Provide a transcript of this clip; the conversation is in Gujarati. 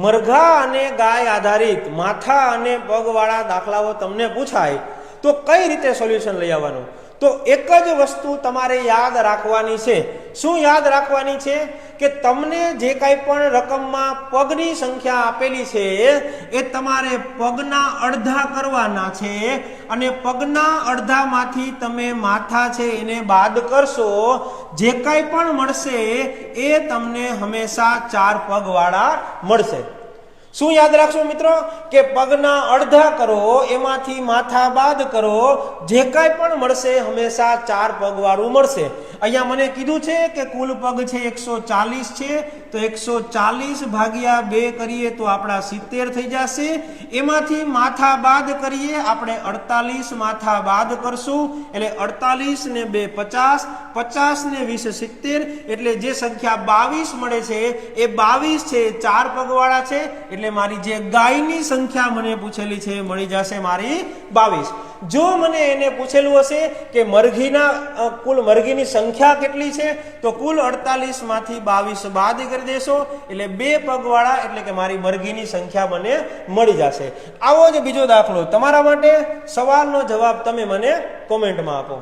મરઘા અને ગાય આધારિત માથા અને પગવાળા દાખલાઓ તમને પૂછાય તો કઈ રીતે સોલ્યુશન લઈ આવવાનું? તો એક જ વસ્તુ તમારે યાદ રાખવાની છે. શું યાદ રાખવાની છે? કે તમને જે કાંઈ પણ રકમમાં પગની સંખ્યા આપેલી છે એ તમારે પગના અડધા કરવાના છે અને પગના અડધામાંથી તમે માથા છે એને બાદ કરશો. જે કાંઈ પણ મળશે એ તમને હંમેશા 4 પગવાળા મળશે. શું યાદ રાખશો મિત્રો? કે પગના અડધા કરો, એમાંથી માથા બાદ કરો, જે કાંઈ પણ મળશે હંમેશા 4 પગવાળું મળશે. અહીંયા મને કીધું છે કે કુલ પગ છે 140 છે, તો 140 ભાગ્યા 2 કરીએ તો આપણા 70 થઈ જશે. એમાંથી માથા બાદ કરીએ, આપણે 48 માથા બાદ કરશું એટલે 48 ને 2 50, 50 ને 20 70, એટલે જે સંખ્યા 22 મળે છે એ 22 છે 4 પગવાળા છે. એટલે મારી જે ગાયની સંખ્યા મને પૂછેલી છે મળી જશે મારી 22. જો મને એને પૂછેલું હશે કે મરઘીના કુલ મરઘીની સંખ્યા કેટલી છે, તો કુલ 48 માંથી 22 બાદ કરી દેશો એટલે 2 પગવાળા, એટલે કે મારી મરઘીની સંખ્યા મને મળી જશે. આવો જ બીજો દાખલો તમારા માટે. સવાલનો જવાબ તમે મને કોમેન્ટમાં આપો.